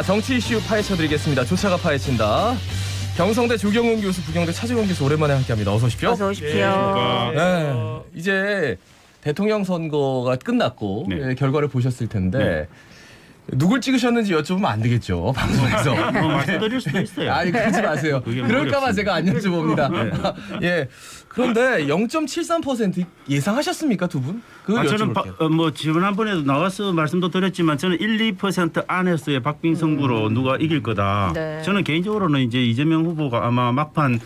자, 정치 이슈 파헤쳐드리겠습니다. 조차가 파헤친다. 경성대 조경훈 교수, 부경대 차재원 교수 오랜만에 함께합니다. 어서 오십시오. 어서 오십시오. 네, 이제 대통령 선거가 끝났고 네. 결과를 보셨을 텐데 누굴 찍으셨는지 여쭤보면 안 되겠죠, 방송에서. 말씀드릴 수도 있어요. 아니, 그러지 마세요. 그게 그럴까봐 어렵습니다. 제가 안 여쭤봅니다. 예. 그런데 0.73% 예상하셨습니까, 두 분? 그걸 저는 여쭤볼게요. 지난번에도 나와서 말씀도 드렸지만 저는 1~2% 안에서의 박빙 승부로 누가 이길 거다. 네. 저는 개인적으로는 이제 이재명 후보가 아마 막판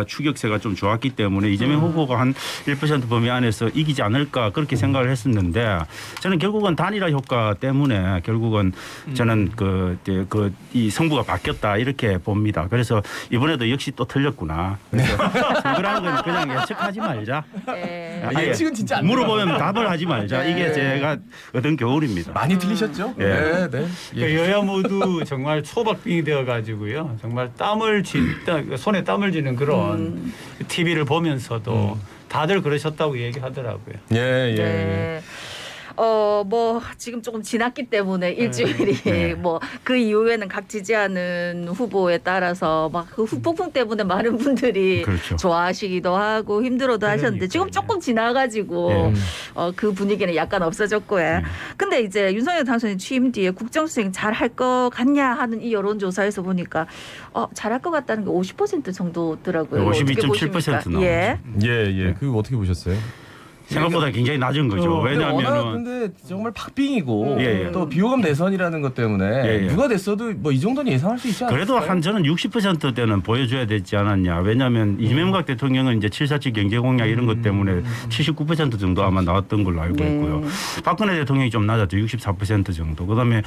추격세가 좀 좋았기 때문에 이재명 후보가 한 1% 범위 안에서 이기지 않을까 그렇게 생각을 했었는데 저는 결국은 단일화 효과 때문에 결국은 저는 이 승부가 바뀌었다 이렇게 봅니다. 그래서 이번에도 역시 또 틀렸구나. 그래서 선거라는 건 그냥 예측하지 말자. 네. 예측은 진짜 안 물어보면 답을 하지 말자. 네. 이게 제가 얻은 교훈입니다. 많이 틀리셨죠? 예. 네. 그러니까 여야 모두 정말 초박빙이 되어가지고요. 정말 손에 땀을 쥐는 그런 TV를 보면서도 다들 그러셨다고 얘기하더라고요. 예. 네. 뭐 지금 조금 지났기 때문에 일주일이 네. 뭐 그 이후에는 각 지지하는 후보에 따라서 막 그 후폭풍 때문에 많은 분들이 그렇죠. 좋아하시기도 하고 힘들어도 하셨는데 지금 조금 지나가지고 네. 그 분위기는 약간 없어졌고요. 근데 이제 윤석열 당선인 취임 뒤에 국정수행 잘 할 것 같냐 하는 이 여론조사에서 보니까 잘할 것 같다는 게 50% 정도더라고요. 52.7% 나오죠. 예. 예. 그거 어떻게 보셨어요? 생각보다 굉장히 낮은 거죠. 워낙 왜냐하면 근데 정말 박빙이고 예. 또 비호감 대선이라는 것 때문에 예. 누가 됐어도 뭐 이 정도는 예상할 수 있지 않을까요? 그래도 저는 60%대는 보여줘야 되지 않았냐. 왜냐하면 이명박 대통령은 이제 747 경제 공약 이런 것 때문에 79% 정도 아마 나왔던 걸로 알고 네. 있고요. 박근혜 대통령이 좀 낮았죠. 64% 정도. 그다음에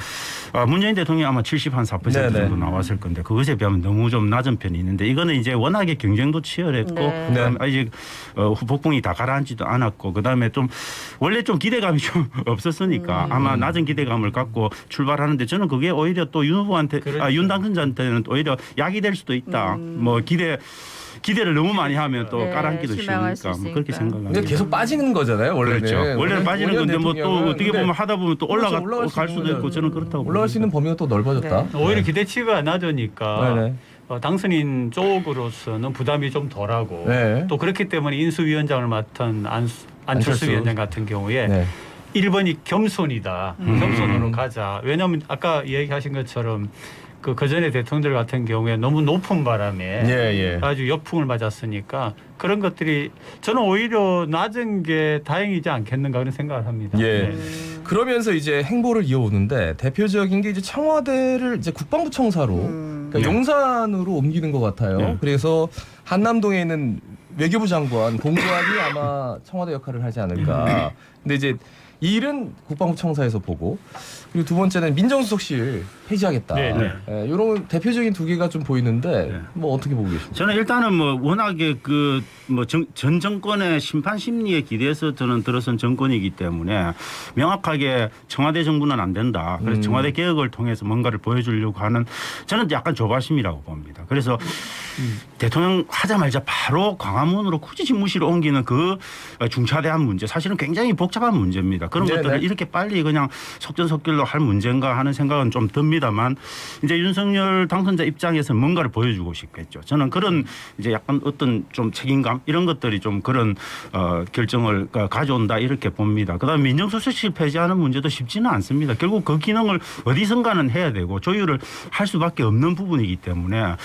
문재인 대통령이 아마 74% 네네. 정도 나왔을 건데 그것에 비하면 너무 좀 낮은 편이 있는데 이거는 이제 워낙에 경쟁도 치열했고 네. 그다음에 아직 후폭풍이 다 가라앉지도 않았고 그다음에 좀 원래 좀 기대감이 좀 없었으니까 아마 낮은 기대감을 갖고 출발하는데 저는 그게 오히려 또 윤 후보한테 그렇죠. 윤 당선자한테는 오히려 약이 될 수도 있다. 뭐 기대를 너무 많이 하면 또 네, 깔아앉기도 실망할 수 쉬우니까 뭐 그렇게 있으니까. 생각합니다. 근데 계속 빠지는 거잖아요, 원래는. 그렇죠. 원래는 빠지는 건데 뭐 또 어떻게 보면 하다 보면 또 올라갈 올라갈 수도 있고 저는 그렇다고 올라갈 수 있는 범위가 또 넓어졌다. 네. 오히려 기대치가 낮으니까 네네. 당선인 쪽으로서는 부담이 좀 덜하고 네. 또 그렇기 때문에 인수위원장을 맡은 안철수 위원장 같은 경우에 네. 1번이 겸손이다. 겸손으로 가자. 왜냐하면 아까 얘기하신 것처럼 그 전에 대통령들 같은 경우에 너무 높은 바람에 예. 아주 역풍을 맞았으니까 그런 것들이 저는 오히려 낮은 게 다행이지 않겠는가 그런 생각을 합니다. 예. 네. 그러면서 이제 행보를 이어오는데 대표적인 게 이제 청와대를 이제 국방부 청사로 그러니까 네. 용산으로 옮기는 것 같아요. 네. 그래서 한남동에 있는 외교부 장관 공조학이 아마 청와대 역할을 하지 않을까. 근데 이제 이 일은 국방부 청사에서 보고 그리고 두 번째는 민정수석실 폐지하겠다. 네. 이런 대표적인 두 개가 좀 보이는데 네. 뭐 어떻게 보고 계십니까? 저는 일단은 뭐 워낙에 전 정권의 심판 심리에 기대해서 저는 들어선 정권이기 때문에 명확하게 청와대 정부는 안 된다. 그래서 청와대 개혁을 통해서 뭔가를 보여주려고 하는 저는 약간 조바심이라고 봅니다. 그래서 대통령 하자마자 바로 광화문으로 굳이 집무실을 옮기는 그 중차대한 문제 사실은 굉장히 복잡한 문제입니다. 그런 네네. 것들을 이렇게 빨리 그냥 속전속결로 할 문제인가 하는 생각은 좀 듭니다만 이제 윤석열 당선자 입장에서 뭔가를 보여주고 싶겠죠. 저는 그런 이제 약간 어떤 좀 책임감 이런 것들이 좀 그런 결정을 가져온다 이렇게 봅니다. 그다음에 민정수석실 폐지하는 문제도 쉽지는 않습니다. 결국 그 기능을 어디선가는 해야 되고 조율을 할 수밖에 없는 부분이기 때문에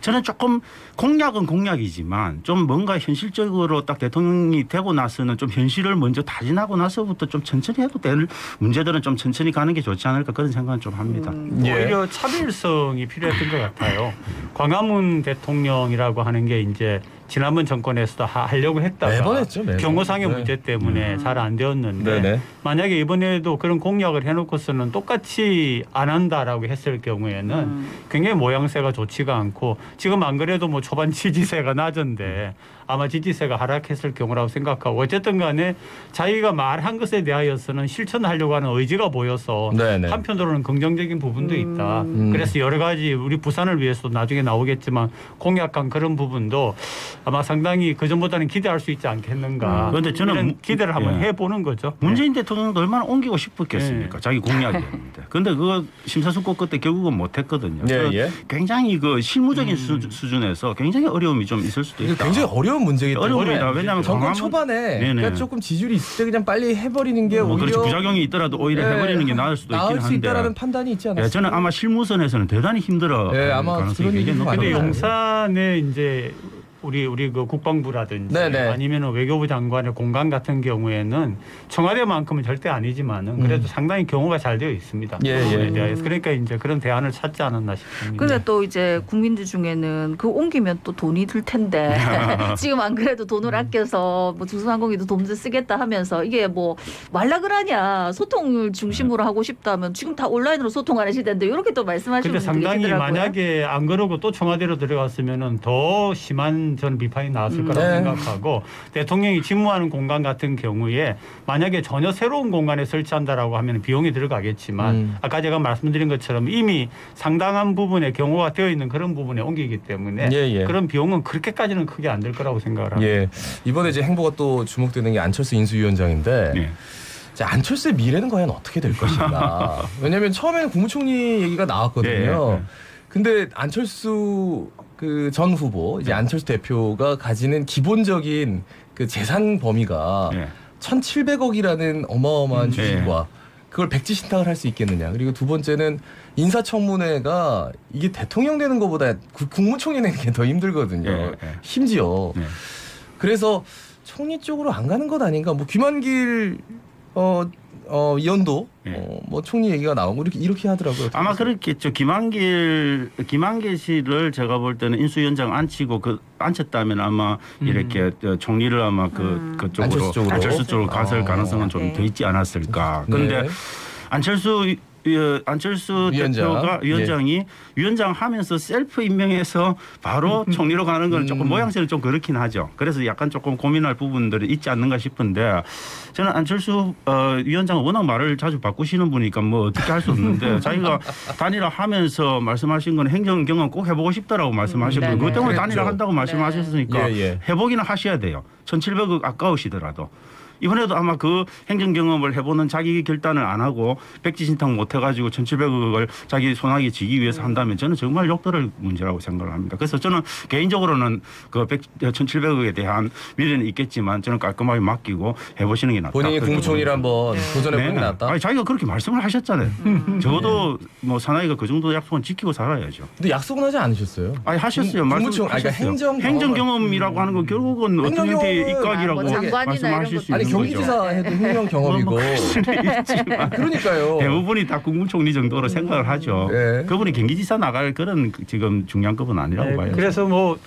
저는 조금 공약은 공약이지만 좀 뭔가 현실적으로 딱 대통령이 되고 나서는 좀 현실을 먼저 다진하고 나서부터 좀 천천히 해도 될 문제들은 좀 천천히 가는 게 좋지 않을까 그런 생각은 좀 합니다. 오히려 차별성이 필요했던 것 같아요. 광화문 대통령이라고 하는 게 이제 지난번 정권에서도 하려고 했다가 매번 했죠, 매번. 경호상의 네. 문제 때문에 잘 안 되었는데 네네. 만약에 이번에도 그런 공약을 해놓고서는 똑같이 안 한다라고 했을 경우에는 굉장히 모양새가 좋지가 않고 지금 안 그래도 뭐 초반 지지세가 낮은데 아마 지지세가 하락했을 경우라고 생각하고 어쨌든 간에 자기가 말한 것에 대하여서는 실천하려고 하는 의지가 보여서 네네. 한편으로는 긍정적인 부분도 있다. 그래서 여러 가지 우리 부산을 위해서도 나중에 나오겠지만 공약한 그런 부분도 아마 상당히 그 전보다는 기대할 수 있지 않겠는가. 그런데 저는 이런 기대를 한번 예. 해보는 거죠. 문재인 대통령도 얼마나 옮기고 싶었겠습니까? 자기 공약이었는데. 근데 그거 심사숙고 끝에 결국은 못했거든요. 예, 그래서 예. 굉장히 그 실무적인 수준에서 굉장히 어려움이 좀 있을 수도 이게 있다. 굉장히 어려운 문제이기 때문에 어려웁니다. 왜냐하면 정권 광화문- 초반에 네네. 그러니까 조금 지지율이 있을 때 그냥 빨리 해버리는 게 뭐 오히려 그렇지 부작용이 있더라도 오히려 예, 해버리는 게 나을 수도 있긴 나을 수 한데. 있다라는 판단이 있지 않았어요? 예, 저는 아마 실무선에서는 대단히 힘들어. 예, 아마 가능성이 그런 굉장히 얘기도 높아요. 근데 맞아요. 용산에 이제 우리 그 국방부라든지 네네. 아니면 외교부 장관의 공간 같은 경우에는 청와대만큼은 절대 아니지만은 그래도 상당히 경호가 잘 되어 있습니다. 예, 그 부분에 예. 대해서. 그러니까 이제 그런 대안을 찾지 않았나 싶습니다. 근데 또 이제 국민들 중에는 그 옮기면 또 돈이 들 텐데 지금 안 그래도 돈을 아껴서 뭐 중소상공인도 돈 좀 쓰겠다 하면서 이게 뭐 말락을 하냐 소통을 중심으로 하고 싶다면 지금 다 온라인으로 소통하는 시대인데 이렇게 또 말씀하시는 근데 분들이 상당히 계시더라고요. 만약에 안 그러고 또 청와대로 들어갔으면은 더 심한 전 비판이 나왔을 거라고 네. 생각하고 대통령이 집무하는 공간 같은 경우에 만약에 전혀 새로운 공간에 설치한다라고 하면 비용이 들어가겠지만 아까 제가 말씀드린 것처럼 이미 상당한 부분에 경호가 되어 있는 그런 부분에 옮기기 때문에 예, 예. 그런 비용은 그렇게까지는 크게 안 될 거라고 생각을 합니다. 예. 이번에 이제 행보가 또 주목되는 게 안철수 인수위원장인데 예. 자, 안철수의 미래는 과연 어떻게 될 것인가? 왜냐하면 처음에는 국무총리 얘기가 나왔거든요. 예, 예. 근데 안철수 그 전 후보 이제 안철수 대표가 가지는 기본적인 그 재산 범위가 예. 1,700억이라는 어마어마한 주식과 예. 그걸 백지 신탁을 할 수 있겠느냐. 그리고 두 번째는 인사청문회가 이게 대통령 되는 것보다 국무총리 내는 게 더 힘들거든요. 예, 예. 심지어. 예. 그래서 총리 쪽으로 안 가는 것 아닌가. 뭐 김한길 의원도 예. 뭐 총리 얘기가 나오고 이렇게 하더라고요. 아마 그렇겠죠. 김한길 씨를 제가 볼 때는 인수위원장 앉혔다면 아마 이렇게 총리를 아마 그쪽으로 안철수 쪽으로. 갔을 가능성은 좀 네. 더 있지 않았을까. 그런데 네. 안철수 위원장. 위원장이 위원장 하면서 셀프 임명해서 바로 총리로 가는 건 조금 모양새는 좀 그렇긴 하죠. 그래서 약간 조금 고민할 부분들이 있지 않는가 싶은데 저는 안철수 위원장은 워낙 말을 자주 바꾸시는 분이니까 뭐 어떻게 할 수 없는데 자기가 단일화 하면서 말씀하신 건 행정 경험 꼭 해보고 싶다라고 말씀하셨고 네네. 그것 때문에 그랬죠. 단일화 한다고 말씀하셨으니까 예, 예. 해보기는 하셔야 돼요. 1,700억 아까우시더라도. 이번에도 아마 그 행정 경험을 해보는 자기 결단을 안 하고 백지 신탁 못 해가지고 1,700억을 자기 손아귀에 쥐기 위해서 한다면 저는 정말 욕들을 문제라고 생각을 합니다. 그래서 저는 개인적으로는 그 1,700억에 대한 미래는 있겠지만 저는 깔끔하게 맡기고 해보시는 게 낫다. 본인이 그렇게 국무총리를 한번 도전해보는 게 낫다. 아니, 자기가 그렇게 말씀을 하셨잖아요. 적어도 뭐 사나이가 그 정도 약속은 지키고 살아야죠. 근데 약속은 하지 않으셨어요. 아니 하셨어요. 국무총 그러니까 말씀하셨어요. 행정 경험이라고 하는 건 결국은 어떤 형태의 행정 입각이라고 뭐 장관이나 말씀하실 수 아니 있는 거죠. 경기지사 해도 행정 경험이고. 뭐 있지만 그러니까요. 대부분이 다 국무총리 정도로 생각을 하죠. 네. 그분이 경기지사 나갈 그런 지금 중량급은 아니라고 네, 봐요. 그래서 뭐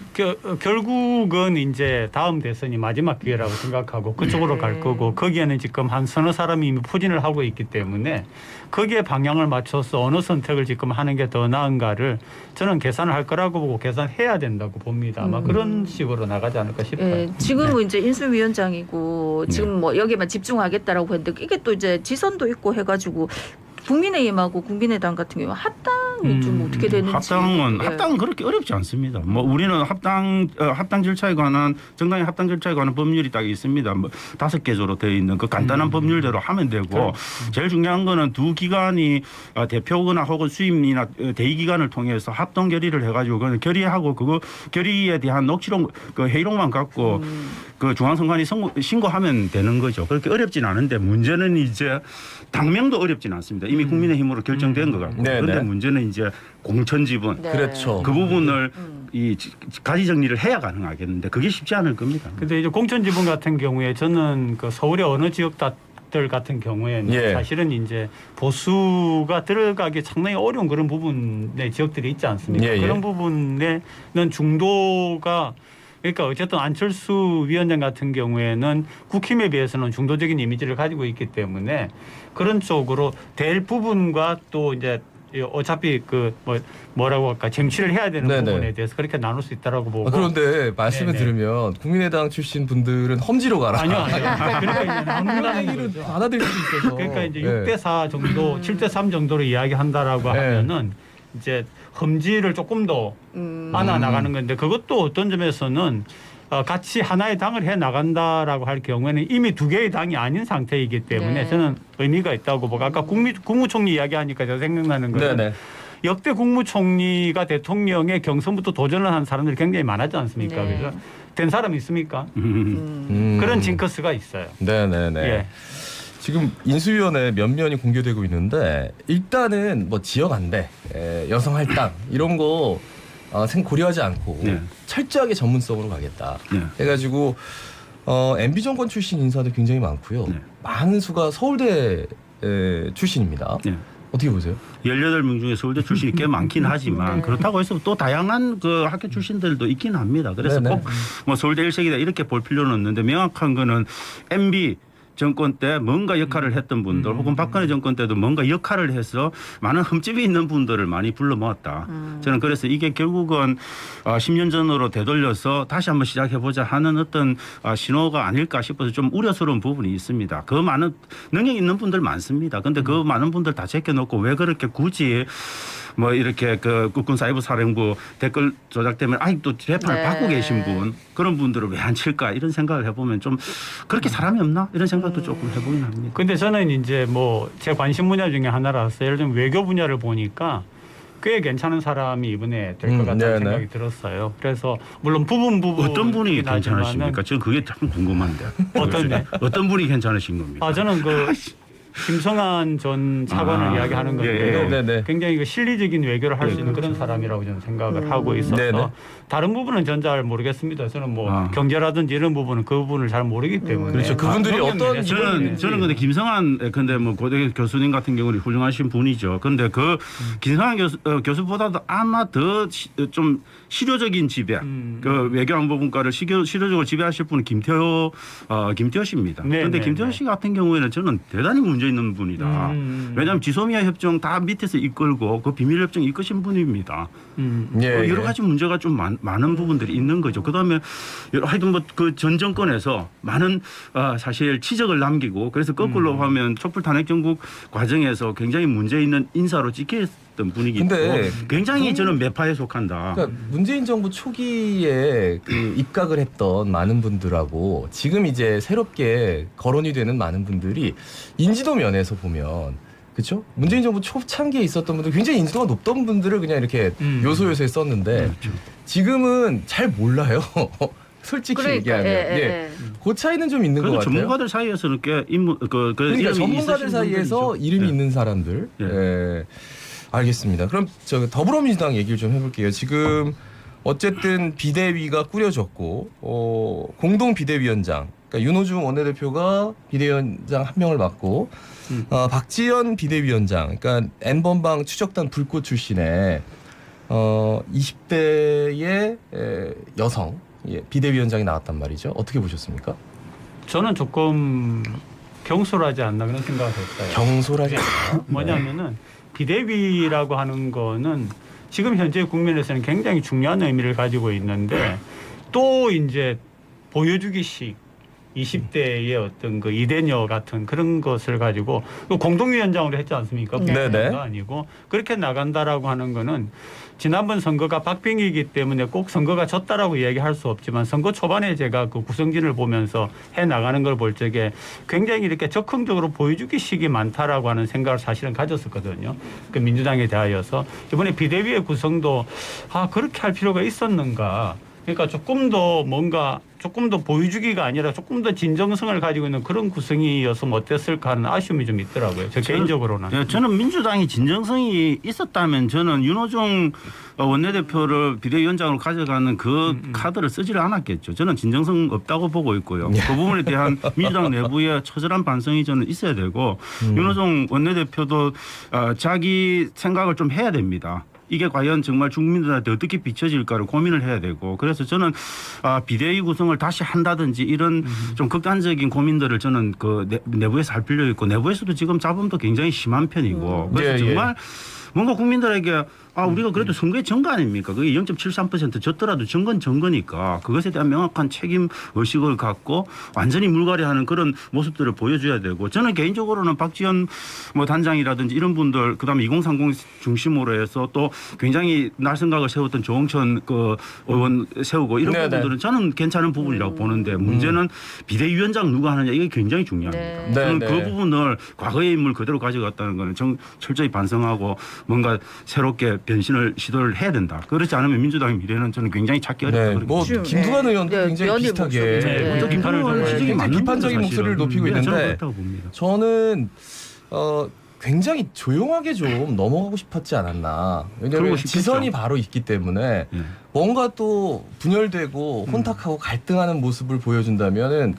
결국은 이제 다음 대선이 마지막 기회라고 생각하고 그쪽으로 갈 거고 거기에는 지금 한 서너 사람이 이미 포진을 하고 있기 때문에 거기에 방향을 맞춰서 어느 선택을 지금 하는 게 더 나은가를 저는 계산을 할 거라고 보고 계산해야 된다고 봅니다. 아마 그런 식으로 나가지 않을까 싶어요. 예, 지금은 이제 인수위원장이고 지금 뭐 여기만 집중하겠다라고 했는데 이게 또 이제 지선도 있고 해가지고 국민의힘하고 국민의당 같은 경우 합당이 좀 어떻게 되는지 합당은 그렇게 어렵지 않습니다. 뭐 우리는 합당 절차에 관한 정당의 합당 절차에 관한 법률이 딱 있습니다. 뭐 5개조로 되어 있는 그 간단한 법률대로 하면 되고 제일 중요한 거는 두 기관이 대표거나 혹은 수임이나 대의 기관을 통해서 합동 결의를 해가지고 그건 결의하고 그거 결의에 대한 녹취록 그 회의록만 갖고 그 중앙선관위 신고하면 되는 거죠. 그렇게 어렵진 않은데 문제는 이제 당명도 어렵진 않습니다. 이미 국민의힘으로 결정된 것 같고. 네, 그런데 네. 문제는 이제 공천 지분. 네. 그렇죠. 그 부분을 이 가지 정리를 해야 가능하겠는데 그게 쉽지 않을 겁니다. 근데 이제 공천 지분 같은 경우에 저는 그 서울의 어느 지역들 같은 경우에는 예. 사실은 이제 보수가 들어가기 상당히 어려운 그런 부분의 지역들이 있지 않습니까? 예, 예. 그런 부분에는 중도가 그러니까 어쨌든 안철수 위원장 같은 경우에는 국힘에 비해서는 중도적인 이미지를 가지고 있기 때문에 그런 쪽으로 될 부분과 또 이제 어차피 그 뭐라고 할까 쟁취를 해야 되는 네네. 부분에 대해서 그렇게 나눌 수 있다라고 보고. 그런데 말씀을 네네. 들으면 국민의당 출신 분들은 험지로 가라. 아니요. 그러니까 이제 그런 나눈다는 얘기를 거죠. 받아들일 수 있어서. 그러니까 이제 네. 6대4 정도, 7대3 정도로 이야기한다라고 네. 하면은 이제 험지를 조금 더 안아 나가는 건데 그것도 어떤 점에서는 같이 하나의 당을 해 나간다라고 할 경우에는 이미 두 개의 당이 아닌 상태이기 때문에 네. 저는 의미가 있다고 보고 아까 국무총리 이야기하니까 저 생각나는 거는 네네. 역대 국무총리가 대통령의 경선부터 도전을 한 사람들이 굉장히 많았지 않습니까? 네. 그래서 된 사람 있습니까? 그런 징크스가 있어요. 네네네. 예. 지금 인수위원회 몇 면이 공개되고 있는데 일단은 뭐 지역 안배, 여성 할당 이런 거 고려하지 않고 네. 철저하게 전문성으로 가겠다. 네. 해가지고 MB 정권 출신 인사도 굉장히 많고요. 네. 많은 수가 서울대 출신입니다. 네. 어떻게 보세요? 18명 중에 서울대 출신이 꽤 많긴 하지만 네. 그렇다고 해서 또 다양한 그 학교 출신들도 있긴 합니다. 그래서 네네. 꼭 뭐 서울대 일색이다 이렇게 볼 필요는 없는데 명확한 거는 MB 정권 때 뭔가 역할을 했던 분들 혹은 박근혜 정권 때도 뭔가 역할을 해서 많은 흠집이 있는 분들을 많이 불러 모았다. 저는 그래서 이게 결국은 10년 전으로 되돌려서 다시 한번 시작해보자 하는 어떤 신호가 아닐까 싶어서 좀 우려스러운 부분이 있습니다. 그 많은 능력 있는 분들 많습니다. 근데 그 많은 분들 다 제껴놓고 왜 그렇게 굳이 뭐 이렇게 그 국군 사이버 사령부 댓글 조작 때문에 아직도 재판을 네. 받고 계신 분 그런 분들을 왜 안 칠까 이런 생각을 해보면 좀 그렇게 사람이 없나 이런 생각도 조금 해보긴 합니다. 근데 저는 이제 뭐 제 관심 분야 중에 하나라서 예를 들면 외교 분야를 보니까 꽤 괜찮은 사람이 이번에 될 것 같다는 네네. 생각이 들었어요. 그래서 물론 부분 어떤 분이 괜찮으십니까? 저는 그게 참 궁금한데. 어떤 분이 괜찮으신 겁니까? 저는 그 김성한 전 차관을 이야기하는 건데요. 예. 네네. 굉장히 그 실리적인 외교를 할 수 있는 그런 사람이라고 저는 생각을 하고 있어서 네네. 다른 부분은 전 잘 모르겠습니다. 저는 뭐 아. 경제라든지 이런 부분은 그 부분을 잘 모르기 때문에 그렇죠. 그분들이 어떤 저는 근데 김성한 근데 뭐 고대 교수님 같은 경우는 훌륭하신 분이죠. 근데 그 김성한 교수보다도 아마 더 좀 실효적인 지배, 그 외교안보분과를 실효적으로 지배하실 분은 김태호 씨입니다. 네, 그런데 네, 김태호 네. 씨 같은 경우에는 저는 대단히 문제 있는 분이다. 왜냐하면 지소미아 협정 다 밑에서 이끌고 그 비밀 협정 이끄신 분입니다. 예, 여러 예. 가지 문제가 좀 많은 부분들이 있는 거죠. 그다음에 하여튼 뭐 그 전 정권에서 많은 사실 치적을 남기고 그래서 거꾸로 하면 촛불 탄핵 정국 과정에서 굉장히 문제 있는 인사로 찍혔던 분이기 근데 때문에 굉장히 저는 매파에 속한다. 그러니까 문재인 정부 초기에 그 입각을 했던 많은 분들하고 지금 이제 새롭게 거론이 되는 많은 분들이 인지도 면에서 보면 그렇죠? 문재인 정부 초창기에 있었던 분들 굉장히 인지도가 높던 분들을 그냥 이렇게 요소요소에 썼는데 지금은 잘 몰라요. 솔직히 그러니까, 얘기하면 예. 그 차이는 좀 있는 것 그래도 같아요. 전문가들 사이에서는 꽤 인물 그러니까 이름이 전문가들 있으신 사이에서 분들이죠. 이름이 예. 있는 사람들. 예. 예. 알겠습니다. 그럼 저 더불어민주당 얘기를 좀 해볼게요. 지금 어쨌든 비대위가 꾸려졌고 공동 비대위원장, 그러니까 윤호중 원내대표가 비대위원장 한 명을 맡고 박지원 비대위원장, 그러니까 N번방 추적단 불꽃 출신의 20대의 여성 비대위원장이 나왔단 말이죠. 어떻게 보셨습니까? 저는 조금 경솔하지 않나 그런 생각을 했어요. 경솔하지 않다. 뭐냐면은 비대위라고 하는 거는 지금 현재 국면에서는 굉장히 중요한 의미를 가지고 있는데 또 이제 보여주기식 20대의 어떤 그 이대녀 같은 그런 것을 가지고 공동위원장으로 했지 않습니까? 네네. 비대위가 아니고 그렇게 나간다라고 하는 거는 지난번 선거가 박빙이기 때문에 꼭 선거가 졌다라고 이야기할 수 없지만 선거 초반에 제가 그 구성진을 보면서 해 나가는 걸 볼 적에 굉장히 이렇게 적극적으로 보여주기식이 많다라고 하는 생각을 사실은 가졌었거든요. 그 민주당에 대하여서 이번에 비대위의 구성도 그렇게 할 필요가 있었는가. 그러니까 조금 더 보여주기가 아니라 조금 더 진정성을 가지고 있는 그런 구성이어서 어땠을까 하는 아쉬움이 좀 있더라고요. 개인적으로는. 예, 저는 민주당이 진정성이 있었다면 저는 윤호중 원내대표를 비대위원장으로 가져가는 그 카드를 쓰지를 않았겠죠. 저는 진정성 없다고 보고 있고요. 그 부분에 대한 민주당 내부의 처절한 반성이 저는 있어야 되고 윤호중 원내대표도 자기 생각을 좀 해야 됩니다. 이게 과연 정말 국민들한테 어떻게 비춰질까를 고민을 해야 되고 그래서 저는 비대위 구성을 다시 한다든지 이런 좀 극단적인 고민들을 저는 그 내부에서 할 필요 있고 내부에서도 지금 잡음도 굉장히 심한 편이고 그래서 정말 뭔가 국민들에게 우리가 그래도 선거에 전 거 아닙니까? 그게 0.73% 졌더라도 전 건 전 거니까 그것에 대한 명확한 책임 의식을 갖고 완전히 물갈이하는 그런 모습들을 보여줘야 되고 저는 개인적으로는 박지원 뭐 단장이라든지 이런 분들 그다음에 2030 중심으로 해서 또 굉장히 날 생각을 세웠던 조홍천 그 의원 세우고 이런 네네. 부분들은 저는 괜찮은 부분이라고 보는데 문제는 비대위원장 누가 하느냐 이게 굉장히 중요합니다. 네. 저는 네네. 그 부분을 과거의 인물 그대로 가져갔다는 거는 철저히 반성하고 뭔가 새롭게 변신을 시도를 해야 된다. 그렇지 않으면 민주당의 미래는 저는 굉장히 찾기 어렵다. 네, 그렇게 뭐 지금, 김두관 의원도 네, 굉장히 연일 비슷하게 목소리. 네, 먼저 비판을 김두관 좀 지적이 굉장히 맞는 비판적인 거죠, 목소리를 사실은. 높이고 네, 저는 있는데 그렇다고 봅니다. 저는 굉장히 조용하게 좀 넘어가고 싶었지 않았나. 왜냐하면 그러고 싶겠죠. 지선이 바로 있기 때문에 예. 뭔가 또 분열되고 혼탁하고 갈등하는 모습을 보여준다면은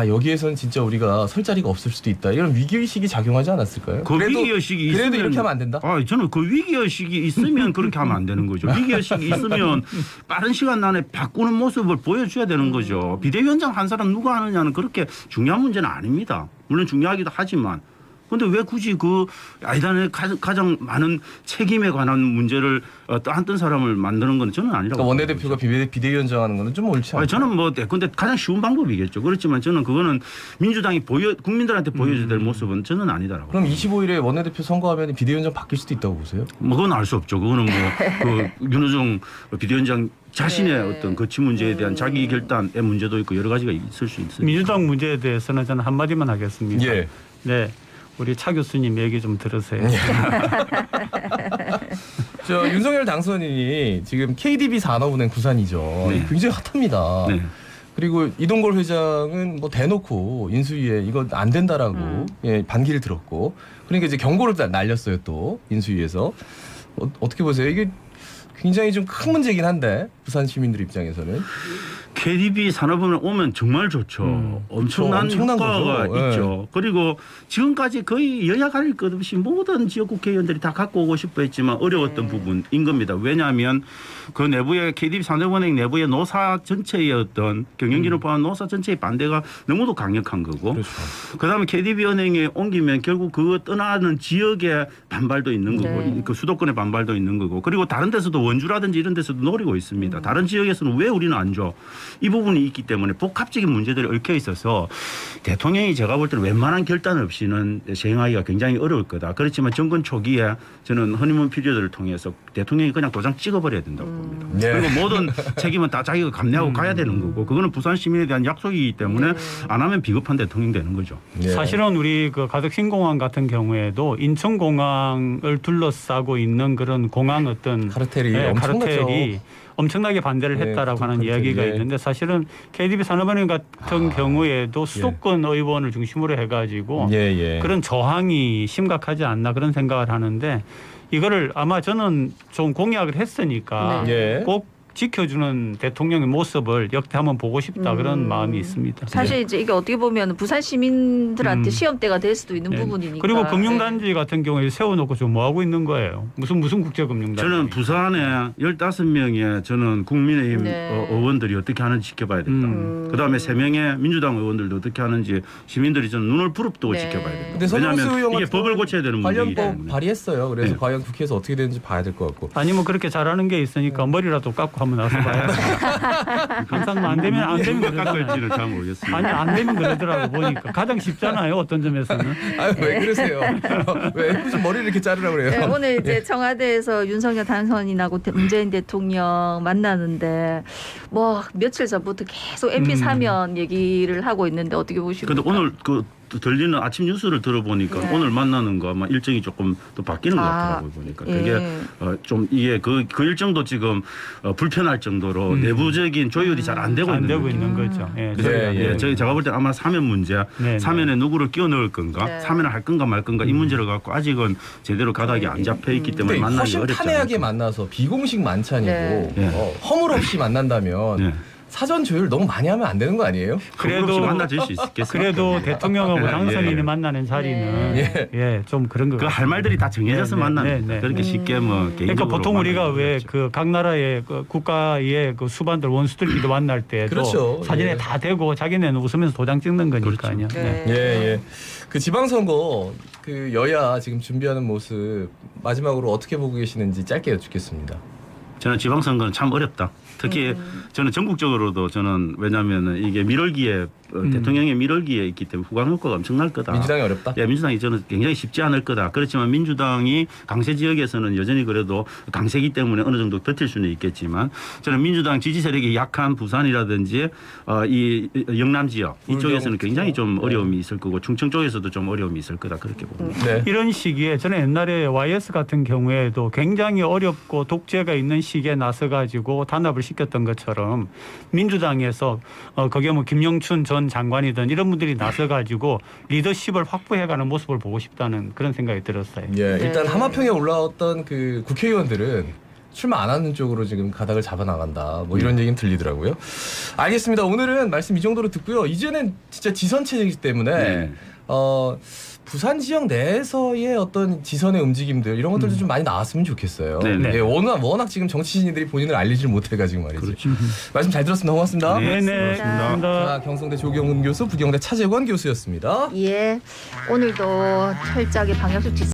여기에서는 진짜 우리가 설 자리가 없을 수도 있다. 이런 위기의식이 작용하지 않았을까요? 그 위기의식이 있으면 그래도 이렇게 하면 안 된다? 저는 그 위기의식이 있으면 그렇게 하면 안 되는 거죠. 위기의식이 있으면 빠른 시간 안에 바꾸는 모습을 보여줘야 되는 거죠. 비대위원장 한 사람 누가 하느냐는 그렇게 중요한 문제는 아닙니다. 물론 중요하기도 하지만 근데 왜 굳이 그 야당의 가장 많은 책임에 관한 문제를 떠안던 사람을 만드는 건 저는 아니라고. 그러니까 원내대표가 비대위원장 하는 거는 좀 옳지 않아요. 저는 근데 가장 쉬운 방법이겠죠. 그렇지만 저는 그거는 민주당이 국민들한테 보여줘야 될 모습은 저는 아니다라고. 그럼 25일에 원내대표 선거하면 비대위원장 바뀔 수도 있다고 보세요? 그건 알 수 없죠. 그거는 그 윤호중 비대위원장 자신의 네. 어떤 거치 문제에 대한 자기 결단의 문제도 있고 여러 가지가 있을 수 있어요. 민주당 문제에 대해서는 저는 한마디만 하겠습니다. 예. 네. 우리 차 교수님 얘기 좀 들으세요. 윤석열 당선인이 지금 KDB 산업은행 부산이죠. 네. 굉장히 핫합니다. 네. 그리고 이동걸 회장은 뭐 대놓고 인수위에 이거 안 된다라고 반기를 들었고, 그러니까 이제 경고를 날렸어요 또 인수위에서. 어떻게 보세요? 이게 굉장히 좀 큰 문제긴 한데 부산 시민들 입장에서는. KDB 산업은행 오면 정말 좋죠. 엄청난 효과가 거죠. 있죠. 그리고 지금까지 거의 여야 가릴 것 없이 모든 지역 국회의원들이 다 갖고 오고 싶어 했지만 어려웠던 부분인 겁니다. 왜냐하면 그 내부에 KDB 산업은행 내부의 노사 전체의 어떤 경영진을 포함한 노사 전체의 반대가 너무도 강력한 거고 그렇죠. 그다음에 KDB 은행에 옮기면 결국 그 떠나는 지역의 반발도 있는 거고 네. 그 수도권의 반발도 있는 거고 그리고 다른 데서도 원주라든지 이런 데서도 노리고 있습니다. 다른 지역에서는 왜 우리는 안 줘? 이 부분이 있기 때문에 복합적인 문제들이 얽혀 있어서 대통령이 제가 볼 때는 웬만한 결단 없이는 시행하기가 굉장히 어려울 거다. 그렇지만 정권 초기에 저는 허니문 피리어드를 통해서 대통령이 그냥 도장 찍어버려야 된다고 봅니다. 네. 그리고 모든 책임은 다 자기가 감내하고 가야 되는 거고 그거는 부산 시민에 대한 약속이기 때문에 안 하면 비겁한 대통령 되는 거죠. 네. 사실은 우리 그 가덕 신공항 같은 경우에도 인천공항을 둘러싸고 있는 그런 공항 어떤 카르텔이 엄청나죠. 카르텔이 엄청나게 반대를 네, 했다라고 하는 카르텔이. 이야기가 네. 있는데 사실은 KDB 산업은행 같은 경우에도 수도권 의원을 중심으로 해가지고 예. 그런 저항이 심각하지 않나 그런 생각을 하는데 이거를 아마 저는 좀 공약을 했으니까 네. 예. 꼭 지켜주는 대통령의 모습을 역대 한번 보고 싶다 그런 마음이 있습니다. 사실 이제 이게 어떻게 보면 부산 시민들한테 음. 시험대가 될 수도 있는 네. 부분이니까. 그리고 금융단지 같은 경우에 세워놓고 지금 뭐 하고 있는 거예요? 무슨 국제금융단지? 저는 부산에 15명의 저는 국민의힘 네. 의원들이 어떻게 하는지 지켜봐야 된다. 그다음에 3명의 민주당 의원들도 어떻게 하는지 시민들이 저는 눈을 부릅뜨고 네. 지켜봐야 된다. 근데 선영수 의원 왜냐하면 이게 같은 법을 고쳐야 되는 문제이기 관련법 때문에. 발의했어요. 그래서 네. 과연 국회에서 어떻게 되는지 봐야 될 것 같고. 아니면 그렇게 잘하는 게 있으니까 머리라도 깎고 한번 나서 봐야 돼. 항상 안 되면 누가 그러잖아요. 깎을지는 잘 모르겠습니다. 아니 안 되면 그러더라고 보니까 가장 쉽잖아요 어떤 점에서는. 왜 그러세요? 왜 무슨 머리를 이렇게 자르라고 그래요? 네, 오늘 이제 청와대에서 윤석열 당선인하고 문재인 대통령 만나는데 뭐 며칠 전부터 계속 MP 사면 얘기를 하고 있는데 어떻게 보십니까? 근데 오늘 그 들리는 아침 뉴스를 들어보니까 네. 오늘 만나는 거 아마 일정이 조금 또 바뀌는 것 같더라고요 보니까 그게 좀 이게 그 일정도 지금 불편할 정도로 내부적인 조율이 잘 안 되고 안 있는 되고 거죠. 있는 거죠. 예. 그래서 예. 제가 볼 때 아마 사면 문제, 네, 사면에 누구를 끼워 넣을 건가, 네. 사면을 할 건가 말 건가 이 문제를 갖고 아직은 제대로 가닥이 안 잡혀 있기 때문에 근데 만나기 훨씬 어렵지 탄회하게 않을까. 만나서 비공식 만찬이고 네. 네. 허물 없이 만난다면 네. 사전 조율 너무 많이 하면 안 되는 거 아니에요? 그래도 만나줄 수 있겠어요. 그래도 대통령하고 예, 당선인을 예. 만나는 자리는 네. 예, 좀 그런 거 그 같아요. 할 말들이 다 정해져서 네, 네, 만나는 네, 네. 그렇게 쉽게 뭐 그러니까 개인적으로 보통 우리가 만나는 왜 거죠. 그 각 나라의 그 국가의 그 수반들 원수들끼리 만날 때도 그렇죠. 사진에 예. 다 대고 자기네는 웃으면서 도장 찍는 거니까요. 그렇죠. 네. 예, 예. 그 지방선거 그 여야 지금 준비하는 모습 마지막으로 어떻게 보고 계시는지 짧게 여쭙겠습니다. 저는 지방선거는 참 어렵다. 특히 저는 전국적으로도 저는 왜냐하면 이게 밀월기에 대통령의 밀월기에 있기 때문에 후광 효과가 엄청날 거다. 민주당이 어렵다. 예, 민주당이 저는 굉장히 쉽지 않을 거다. 그렇지만 민주당이 강세 지역에서는 여전히 그래도 강세기 때문에 어느 정도 버틸 수는 있겠지만 저는 민주당 지지 세력이 약한 부산이라든지 이 영남 지역 이쪽에서는 굉장히 좀 어려움이 있을 거고 충청 쪽에서도 좀 어려움이 있을 거다 그렇게 봅니다. 네. 이런 시기에 저는 옛날에 YS 같은 경우에도 굉장히 어렵고 독재가 있는 시기에 나서 가지고 단합을 시켰던 것처럼 민주당에서 거기에 뭐 김영춘 전 장관이든 이런 분들이 나서 가지고 리더십을 확보해가는 모습을 보고 싶다는 그런 생각이 들었어요. 예, 일단 네. 하마평에 올라왔던 그 국회의원들은 출마 안 하는 쪽으로 지금 가닥을 잡아 나간다. 뭐 이런 얘기는 들리더라고요. 알겠습니다. 오늘은 말씀 이 정도로 듣고요. 이제는 진짜 지선 체제이기 때문에 네. 부산 지역 내에서의 어떤 지선의 움직임들 이런 것들도 좀 많이 나왔으면 좋겠어요. 네, 네. 예, 워낙 지금 정치인들이 본인을 알리질 못해가지고 말이죠. 그렇죠. 말씀 잘 들었습니다. 고맙습니다. 네. 네네. 고맙습니다. 자, 경성대 조경훈 교수, 부경대 차재권 교수였습니다. 예, 오늘도 철저하게 방역수칙